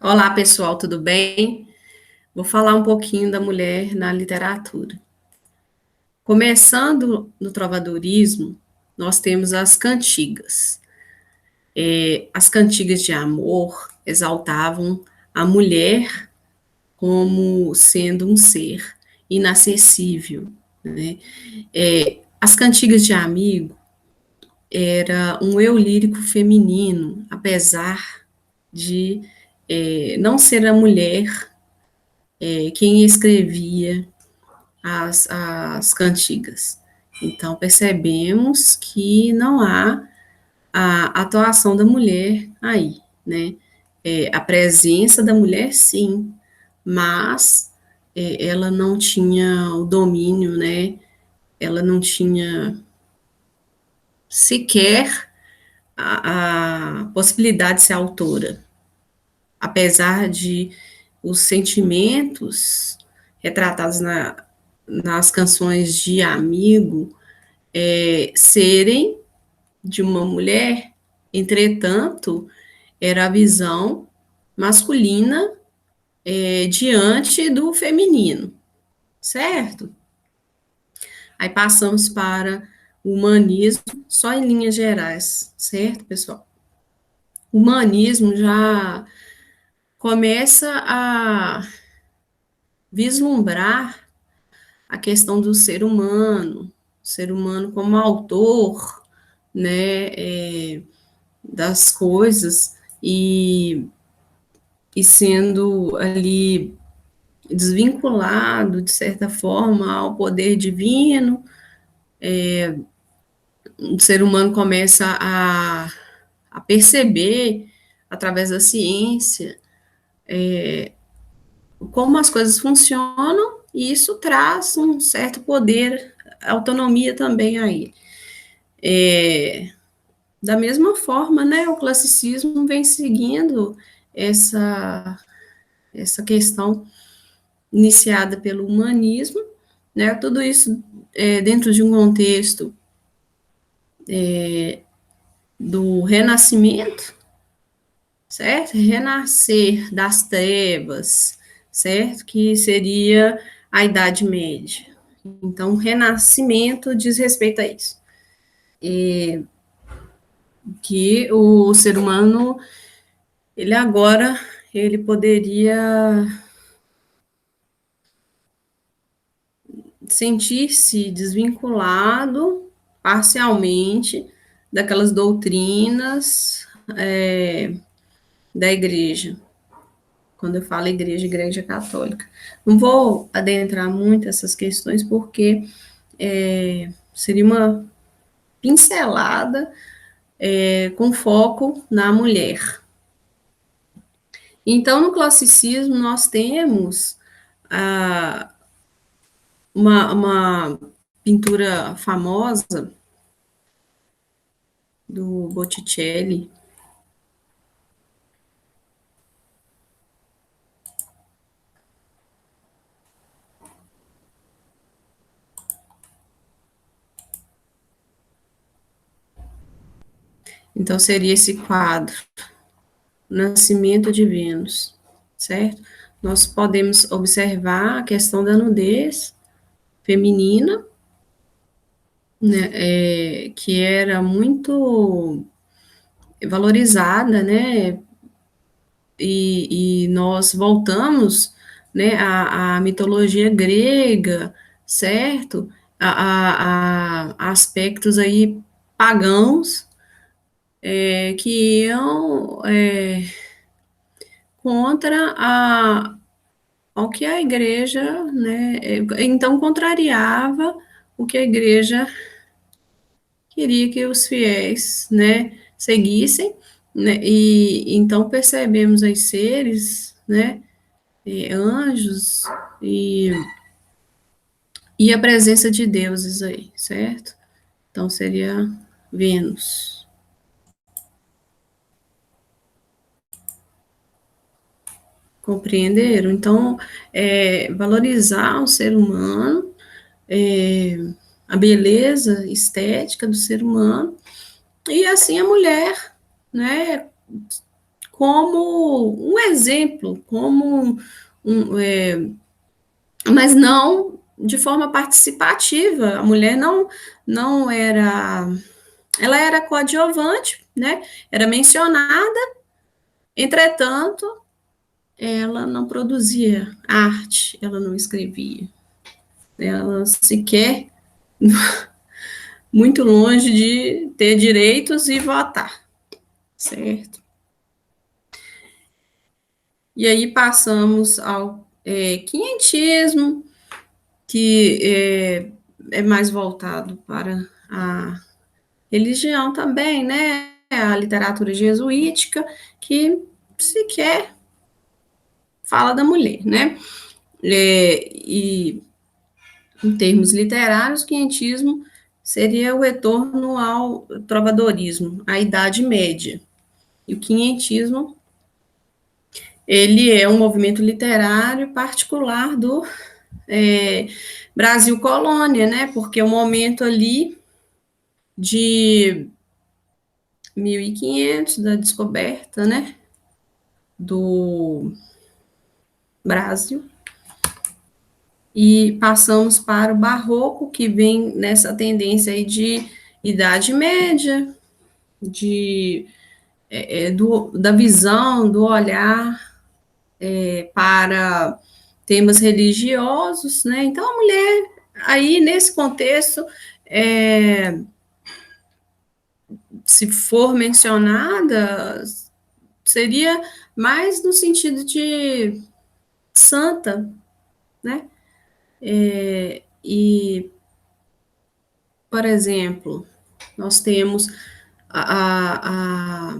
Olá, pessoal, tudo bem? Vou falar um pouquinho da mulher na literatura. Começando no trovadorismo, nós temos as cantigas. As cantigas de amor exaltavam a mulher como sendo um ser inacessível, né? As cantigas de amigo era um eu lírico feminino, apesar de não ser a mulher quem escrevia as cantigas. Então, percebemos que não há a atuação da mulher aí, né? A presença da mulher, sim, mas ela não tinha o domínio, né? Ela não tinha sequer a possibilidade de ser autora, apesar de os sentimentos retratados nas canções de amigo serem de uma mulher, entretanto, era a visão masculina diante do feminino, certo? Aí passamos para o humanismo, só em linhas gerais, certo, pessoal? O humanismo já começa a vislumbrar a questão do ser humano como autor, né, das coisas e sendo ali desvinculado, de certa forma, ao poder divino, o ser humano começa a perceber, através da ciência, como as coisas funcionam, e isso traz um certo poder, autonomia também a ele. Da mesma forma, né, o classicismo vem seguindo essa questão iniciada pelo humanismo, né, tudo isso dentro de um contexto do renascimento, certo? Renascer das trevas, certo? Que seria a Idade Média. Então, renascimento diz respeito a isso. Que o ser humano, ele agora, ele poderia sentir-se desvinculado parcialmente daquelas doutrinas da igreja. Quando eu falo igreja, igreja católica. Não vou adentrar muito essas questões, porque seria uma pincelada com foco na mulher. Então, no classicismo, nós temos ah, uma pintura famosa do Botticelli. Então, seria esse quadro, Nascimento de Vênus, certo? Nós podemos observar a questão da nudez feminina, né, que era muito valorizada, né, e nós voltamos, né, à mitologia grega, certo? A aspectos aí pagãos que iam contra ao que a igreja, né, então contrariava o que a igreja queria que os fiéis, né, seguissem, né, e então percebemos aí seres, né, anjos e, e a presença de deuses aí, certo? Então seria Vênus. Compreenderam? Então, valorizar o ser humano, é, a beleza estética do ser humano, e assim a mulher, né, como um exemplo, mas não de forma participativa. A mulher não era, ela era coadjuvante, né? Era mencionada, entretanto, ela não produzia arte, ela não escrevia, ela sequer muito longe de ter direitos e votar, certo? E aí passamos ao quinhentismo, que é mais voltado para a religião também, né? A literatura jesuítica, que sequer fala da mulher, né? E em termos literários, o quinhentismo seria o retorno ao trovadorismo, à Idade Média. E o quinhentismo, ele é um movimento literário particular do Brasil colônia, né? Porque é o momento ali de 1500, da descoberta, né? Do Brasil. E passamos para o barroco, que vem nessa tendência aí de Idade Média, da visão, do olhar para temas religiosos, né? Então, a mulher, aí, nesse contexto, se for mencionada, seria mais no sentido de santa, né? E, por exemplo, nós temos a, a,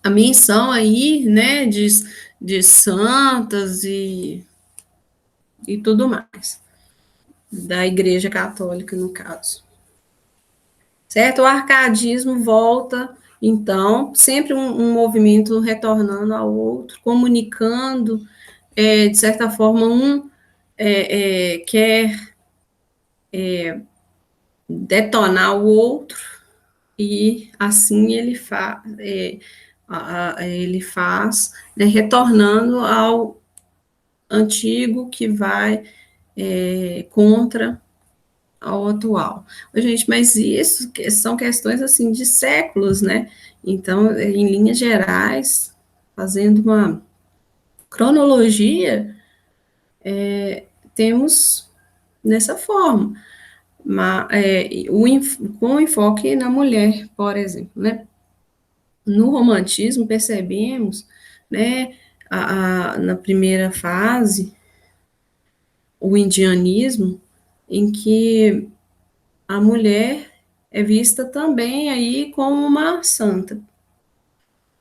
a menção aí, né, de santas e tudo mais, da Igreja Católica, no caso. Certo? O arcadismo volta, então, sempre um movimento retornando ao outro, comunicando, de certa forma, quer detonar o outro, e assim ele faz, né, retornando ao antigo que vai contra ao atual. Gente, mas isso são questões assim de séculos, né? Então, em linhas gerais, fazendo uma cronologia, temos nessa forma, com enfoque na mulher, por exemplo, né? No romantismo, percebemos, né, na primeira fase, o indianismo, em que a mulher é vista também aí como uma santa,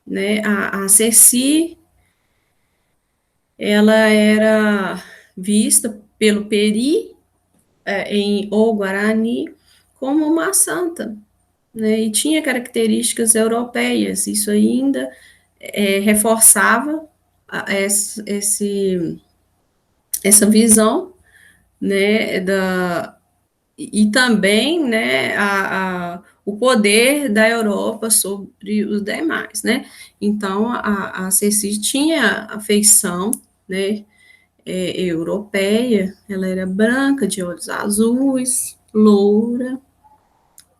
né? A Ceci, ela era vista pelo Peri, em O Guarani, como uma santa, né? E tinha características europeias, isso ainda reforçava essa visão, né, e também, né, o poder da Europa sobre os demais, né? Então, a Ceci tinha a feição, né, europeia, ela era branca, de olhos azuis, loura,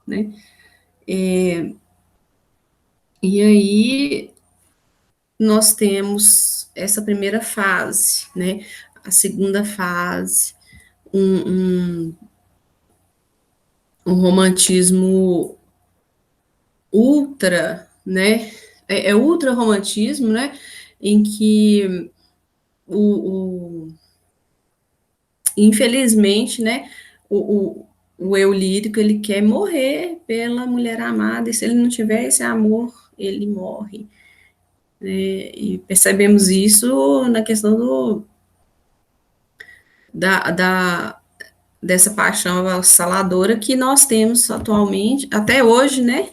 né? E aí nós temos essa primeira fase, né? A segunda fase, um, um, um romantismo ultra, né? Ultra romantismo, né? Em que infelizmente, né? O eu lírico ele quer morrer pela mulher amada e se ele não tiver esse amor ele morre, né? E percebemos isso na questão da dessa paixão avassaladora que nós temos atualmente, até hoje, né?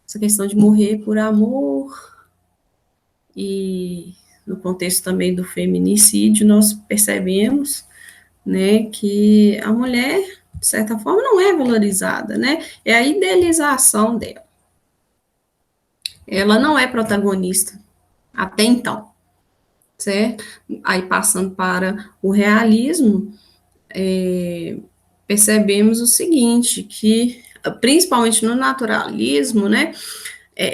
Essa questão de morrer por amor, e no contexto também do feminicídio, nós percebemos, né, que a mulher, de certa forma, não é valorizada, né? É a idealização dela. ela não é protagonista até então, certo? Aí passando para o realismo, percebemos o seguinte, que principalmente no naturalismo, né,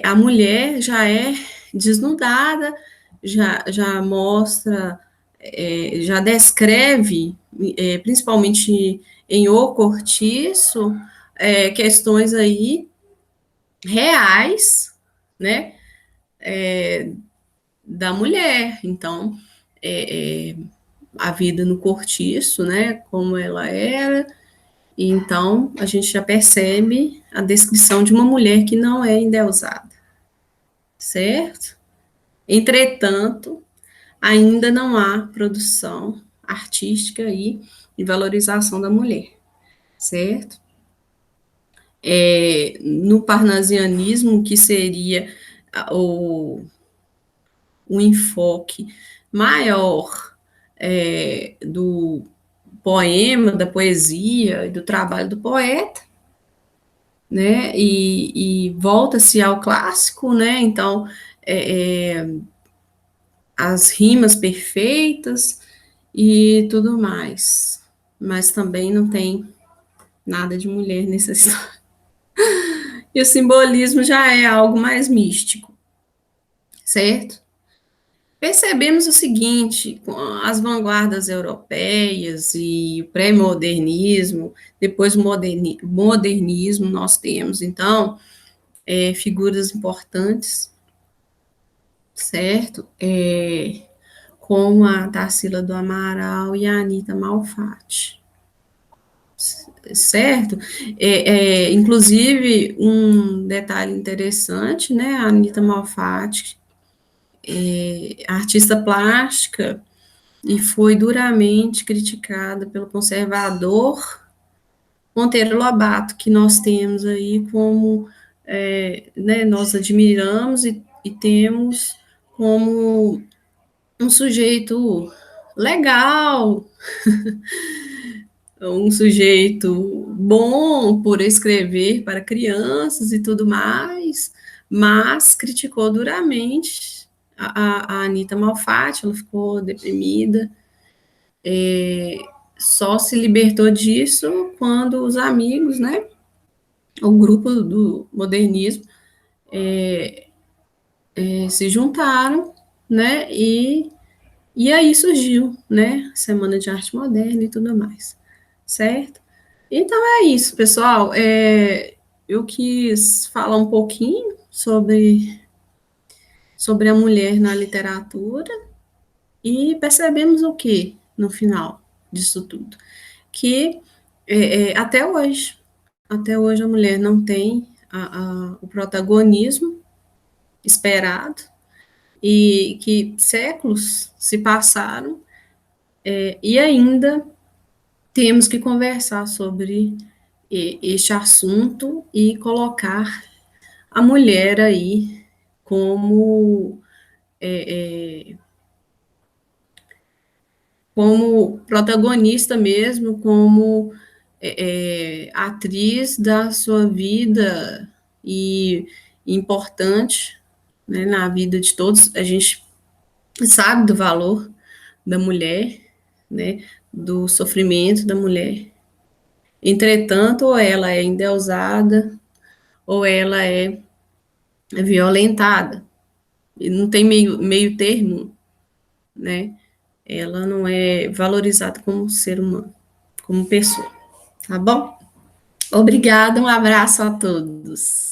a mulher já é desnudada, já mostra, já descreve, principalmente em O Cortiço, questões aí reais, né, da mulher. Então, é, é, a vida no cortiço, né, como ela era, e então a gente já percebe a descrição de uma mulher que não é endeusada, certo? Entretanto, ainda não há produção artística aí e valorização da mulher, certo? No parnasianismo, que seria o enfoque maior do poema, da poesia e do trabalho do poeta, né? E volta-se ao clássico, né? Então, as rimas perfeitas e tudo mais. Mas também não tem nada de mulher nessa história. E o simbolismo já é algo mais místico, certo? Percebemos o seguinte, com as vanguardas europeias e o pré-modernismo, depois o modernismo, nós temos, então, figuras importantes, certo? Como a Tarsila do Amaral e a Anita Malfatti, certo? Inclusive, um detalhe interessante, né? A Anita Malfatti, artista plástica, e foi duramente criticada pelo conservador Monteiro Lobato, que nós temos aí como, né, nós admiramos e temos como um sujeito legal, um sujeito bom por escrever para crianças e tudo mais, mas criticou duramente a Anita Malfatti, ela ficou deprimida, só se libertou disso quando os amigos, né, o grupo do modernismo, se juntaram, né, e aí surgiu, né, Semana de Arte Moderna e tudo mais, certo? Então é isso, pessoal. Eu quis falar um pouquinho sobre a mulher na literatura e percebemos o que no final disso tudo? Que até hoje a mulher não tem o protagonismo esperado e que séculos se passaram e ainda temos que conversar sobre este assunto e colocar a mulher aí como, como protagonista mesmo, como atriz da sua vida e importante, né, na vida de todos. A gente sabe do valor da mulher, né, do sofrimento da mulher. Entretanto, ou ela é endeusada, ou ela é violentada. E não tem meio termo, né? Ela não é valorizada como ser humano, como pessoa. Tá bom? Obrigada, um abraço a todos.